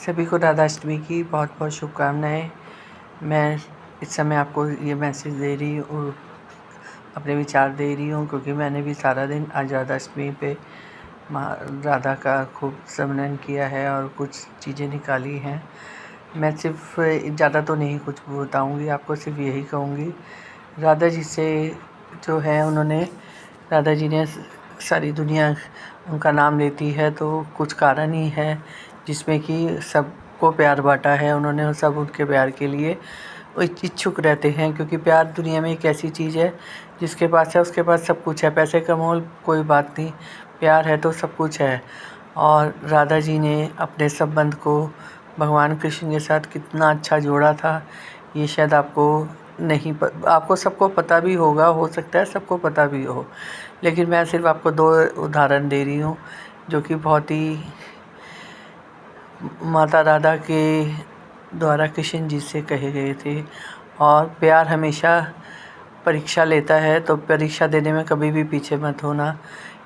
सभी को राधाष्टमी की बहुत बहुत शुभकामनाएं। मैं इस समय आपको ये मैसेज दे रही हूँ, अपने विचार दे रही हूँ, क्योंकि मैंने भी सारा दिन आज राधाष्टमी पे माँ राधा का खूब स्मरण किया है और कुछ चीज़ें निकाली हैं। मैं सिर्फ ज़्यादा तो नहीं कुछ बताऊँगी आपको, सिर्फ यही कहूँगी राधा जी से जो है उन्होंने राधा जी ने सारी दुनिया उनका नाम लेती है, तो कुछ कारण ही है जिसमें कि सबको प्यार बांटा है उन्होंने। सब उनके प्यार के लिए इच्छुक रहते हैं, क्योंकि प्यार दुनिया में एक ऐसी चीज़ है जिसके पास है उसके पास सब कुछ है। पैसे का मोल कोई बात नहीं, प्यार है तो सब कुछ है। और राधा जी ने अपने संबंध को भगवान कृष्ण के साथ कितना अच्छा जोड़ा था, ये शायद आपको सबको पता भी होगा, हो सकता है सबको पता भी हो, लेकिन मैं सिर्फ आपको 2 उदाहरण दे रही हूँ जो कि बहुत ही माता राधा के द्वारा कृष्ण जी से कहे गए थे। और प्यार हमेशा परीक्षा लेता है, तो परीक्षा देने में कभी भी पीछे मत होना,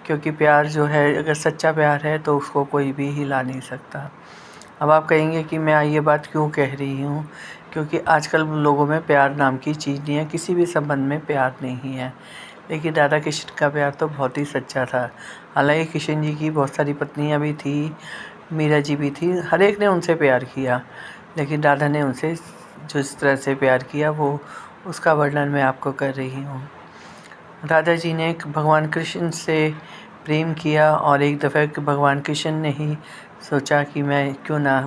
क्योंकि प्यार जो है अगर सच्चा प्यार है तो उसको कोई भी हिला नहीं सकता। अब आप कहेंगे कि मैं ये बात क्यों कह रही हूँ, क्योंकि आजकल लोगों में प्यार नाम की चीज़ नहीं है, किसी भी संबंध में प्यार नहीं है। लेकिन राधा कृष्ण का प्यार तो बहुत ही सच्चा था। हालांकि कृष्ण जी की बहुत सारी पत्नियां भी थी, मीरा जी भी थी, हर एक ने उनसे प्यार किया, लेकिन राधा ने उनसे जो इस तरह से प्यार किया वो उसका वर्णन मैं आपको कर रही हूँ। राधा जी ने भगवान कृष्ण से प्रेम किया और एक दफ़े भगवान कृष्ण ने ही सोचा कि मैं क्यों ना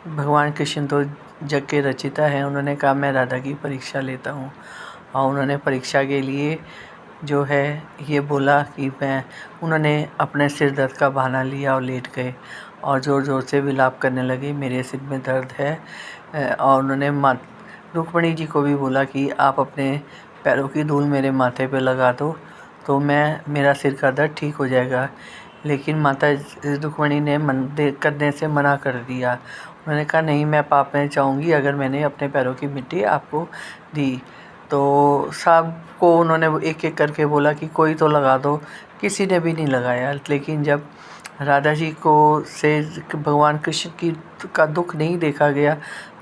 भगवान कृष्ण तो जग के रचिता है, उन्होंने कहा मैं राधा की परीक्षा लेता हूँ। और उन्होंने परीक्षा के लिए जो है ये बोला कि उन्होंने अपने सिर दर्द का बहाना लिया और लेट गए और ज़ोर ज़ोर से विलाप करने लगे, मेरे सिर में दर्द है। और उन्होंने रुक्मिणी जी को भी बोला कि आप अपने पैरों की धूल मेरे माथे पे लगा दो तो मेरा सिर का दर्द ठीक हो जाएगा। लेकिन माता रुक्मिणी ने करने से मना कर दिया। उन्होंने कहा नहीं, मैं पाप में जाऊंगी अगर मैंने अपने पैरों की मिट्टी आपको दी। तो सबको उन्होंने एक एक करके बोला कि कोई तो लगा दो, किसी ने भी नहीं लगाया। लेकिन जब राधा जी को से भगवान कृष्ण का दुख नहीं देखा गया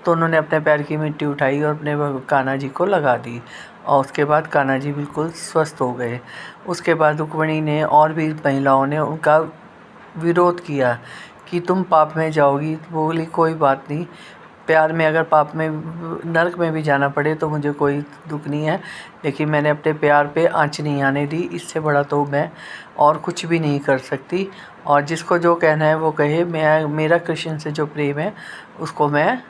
तो उन्होंने अपने पैर की मिट्टी उठाई और अपने कान्हा जी को लगा दी, और उसके बाद कान्हा जी बिल्कुल स्वस्थ हो गए। उसके बाद रुक्मिणी ने और भी महिलाओं ने उनका विरोध किया कि तुम पाप में जाओगी। बोली कोई बात नहीं, प्यार में अगर पाप में नरक में भी जाना पड़े तो मुझे कोई दुख नहीं है, लेकिन मैंने अपने प्यार पे आँच नहीं आने दी, इससे बड़ा तो मैं और कुछ भी नहीं कर सकती। और जिसको जो कहना है वो कहे, मेरा कृष्ण से जो प्रेम है उसको मैं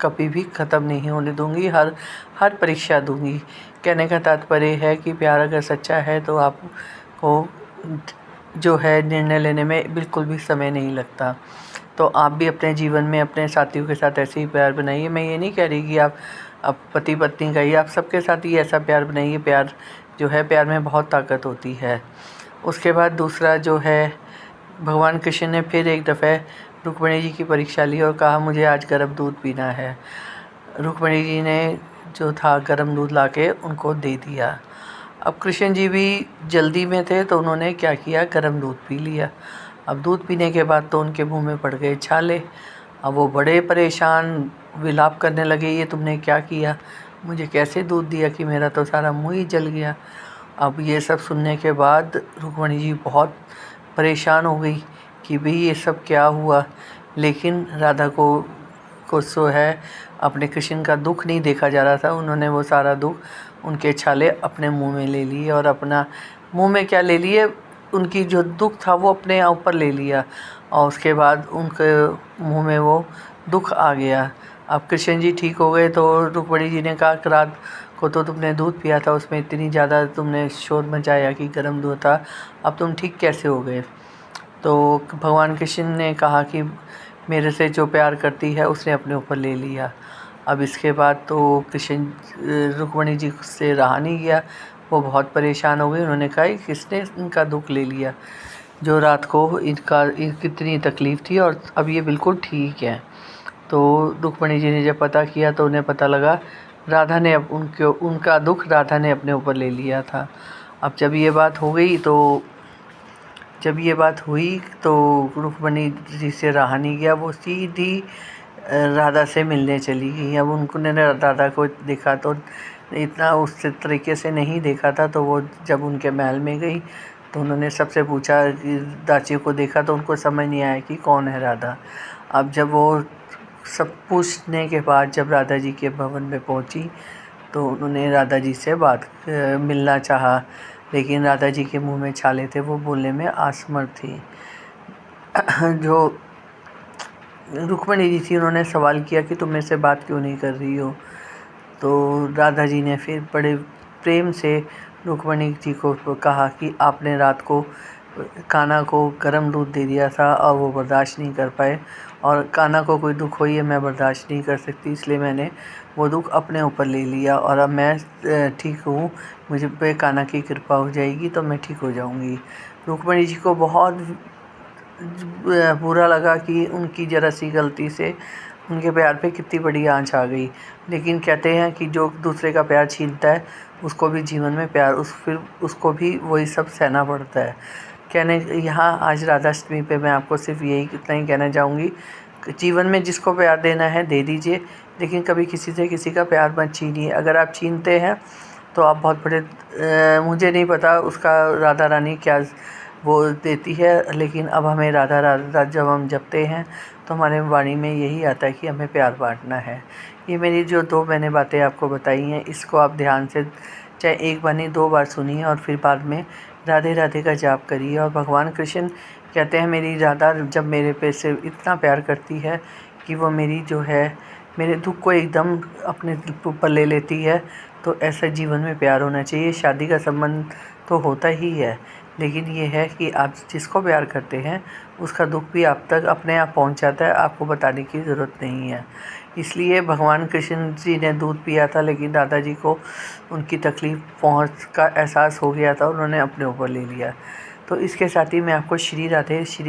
कभी भी ख़त्म नहीं होने दूंगी, हर परीक्षा दूंगी। कहने का तात्पर्य है कि प्यार अगर सच्चा है तो आपको जो है निर्णय लेने में बिल्कुल भी समय नहीं लगता। तो आप भी अपने जीवन में अपने साथियों के साथ ऐसे ही प्यार बनाइए। मैं ये नहीं कह रही कि आप पति पत्नी का ही, आप सबके साथ ही ऐसा प्यार बनाइए। प्यार जो है, प्यार में बहुत ताकत होती है। उसके बाद दूसरा जो है, भगवान कृष्ण ने फिर एक दफ़े रुक्मिणी जी की परीक्षा ली और कहा मुझे आज गर्म दूध पीना है। रुक्मिणी जी ने जो था गर्म दूध लाके उनको दे दिया। अब कृष्ण जी भी जल्दी में थे तो उन्होंने क्या किया, गर्म दूध पी लिया। अब दूध पीने के बाद तो उनके मुंह में पड़ गए छाले। अब वो बड़े परेशान विलाप करने लगे, ये तुमने क्या किया, मुझे कैसे दूध दिया कि मेरा तो सारा मुंह ही जल गया। अब ये सब सुनने के बाद रुक्मिणी जी बहुत परेशान हो गई कि भाई ये सब क्या हुआ। लेकिन राधा को सो है अपने कृष्ण का दुख नहीं देखा जा रहा था, उन्होंने वो सारा दुख, उनके छाले अपने मुंह में ले लिए और अपना मुंह में क्या ले लिए, उनकी जो दुख था वो अपने ऊपर ले लिया, और उसके बाद उनके मुंह में वो दुख आ गया। अब कृष्ण जी ठीक हो गए तो रुक्मिणी जी ने कहा कि रात को तो तुमने दूध पिया था, उसमें इतनी ज़्यादा तुमने शोर मचाया कि गर्म दूध था, अब तुम ठीक कैसे हो गए। तो भगवान कृष्ण ने कहा कि मेरे से जो प्यार करती है उसने अपने ऊपर ले लिया। अब इसके बाद तो रुक्मिणी जी से रहा नहीं गया, वो बहुत परेशान हो गई। उन्होंने कहा किसने इनका दुख ले लिया, जो रात को कितनी तकलीफ़ थी और अब ये बिल्कुल ठीक है। तो रुक्मिणी जी ने जब पता किया तो उन्हें पता लगा राधा ने उनका दुख राधा ने अपने ऊपर ले लिया था। अब जब ये बात हो गई तो जब ये बात हुई तो रुक्मणी जी से रहा नहीं गया, वो सीधी राधा से मिलने चली गई। अब उन्होंने राधा को देखा तो इतना उस तरीके से नहीं देखा था, तो वो जब उनके महल में गई तो उन्होंने सबसे पूछा कि दाची को देखा तो उनको समझ नहीं आया कि कौन है राधा। अब जब वो सब पूछने के बाद जब राधा जी के भवन में पहुंची तो उन्होंने राधा जी से मिलना चाहा, लेकिन राधा जी के मुंह में छाले थे, वो बोलने में असमर्थ थी। जो रुक्मणी जी थी उन्होंने सवाल किया कि तुम मेरे से बात क्यों नहीं कर रही हो, तो राधा जी ने फिर बड़े प्रेम से रुक्मणी जी को कहा कि आपने रात को कान्हा को गर्म दूध दे दिया था और वो बर्दाश्त नहीं कर पाए, और कान्हा को कोई दुख हो ये मैं बर्दाश्त नहीं कर सकती, इसलिए मैंने वो दुख अपने ऊपर ले लिया और अब मैं ठीक हूँ, मुझे पे कान्हा की कृपा हो जाएगी तो मैं ठीक हो जाऊँगी। रुक्मणी जी को बहुत बुरा लगा कि उनकी ज़रा सी गलती से उनके प्यार पे कितनी बड़ी आंच आ गई, लेकिन कहते हैं कि जो दूसरे का प्यार छीनता है उसको भी जीवन में फिर उसको भी वही सब सहना पड़ता है। यहाँ आज राधाष्टमी पे मैं आपको सिर्फ यही इतना ही कहना चाहूँगी, जीवन में जिसको प्यार देना है दे दीजिए, लेकिन कभी किसी से किसी का प्यार मत छीनिए। अगर आप छीनते हैं तो आप बहुत बड़े मुझे नहीं पता उसका राधा रानी क्या वो देती है, लेकिन अब हमें राधा राधा जब हम जपते हैं तो हमारे वाणी में यही आता है कि हमें प्यार बांटना है। ये मेरी जो मैंने बातें आपको बताई हैं, इसको आप ध्यान से चाहे एक बार नहीं 2 बार सुनिए और फिर बाद में राधे राधे का जाप करिए। और भगवान कृष्ण कहते हैं मेरी राधा जब मेरे पे से इतना प्यार करती है कि वो मेरे दुख को एकदम अपने ऊपर ले लेती है, तो ऐसा जीवन में प्यार होना चाहिए। शादी का संबंध तो होता ही है, लेकिन ये है कि आप जिसको प्यार करते हैं उसका दुख भी आप तक अपने आप पहुंच जाता है, आपको बताने की ज़रूरत नहीं है। इसलिए भगवान कृष्ण जी ने दूध पिया था, लेकिन दादा जी को उनकी तकलीफ़ पहुंच का एहसास हो गया था, उन्होंने अपने ऊपर ले लिया। तो इसके साथ ही मैं आपको श्री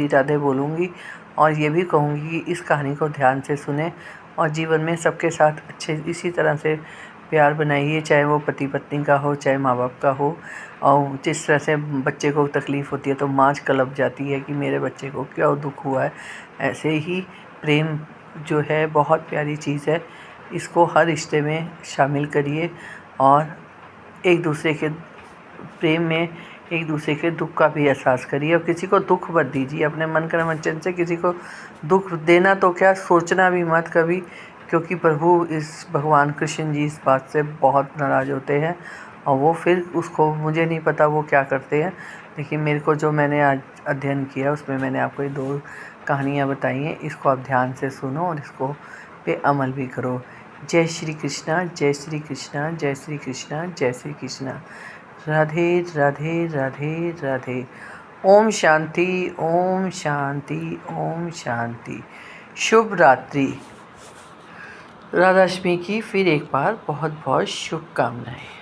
राधे बोलूँगी और ये भी कहूँगी कि इस कहानी को ध्यान से सुने और जीवन में सबके साथ अच्छे इसी तरह से प्यार बनाइए, चाहे वो पति पत्नी का हो, चाहे माँ बाप का हो। और जिस तरह से बच्चे को तकलीफ़ होती है तो माँ कलप जाती है कि मेरे बच्चे को क्या दुख हुआ है, ऐसे ही प्रेम जो है बहुत प्यारी चीज़ है, इसको हर रिश्ते में शामिल करिए और एक दूसरे के प्रेम में एक दूसरे के दुख का भी एहसास करिए। और किसी को दुख मत दीजिए, अपने मन क्रमचन से किसी को दुख देना तो क्या सोचना भी मत कभी, क्योंकि भगवान कृष्ण जी इस बात से बहुत नाराज़ होते हैं और वो फिर उसको मुझे नहीं पता वो क्या करते हैं, लेकिन मेरे को जो मैंने आज अध्ययन किया उसमें मैंने आपको ये 2 कहानियाँ बताई हैं। इसको आप ध्यान से सुनो और इसको पे अमल भी करो। जय श्री कृष्णा, जय श्री कृष्णा, जय श्री कृष्णा, जय श्री कृष्णा। राधे राधे राधे राधे। ओम शांति, ओम शांति, ओम शांति। शुभ रात्रि। राधाष्टमी की फिर एक बार बहुत बहुत शुभकामनाएं।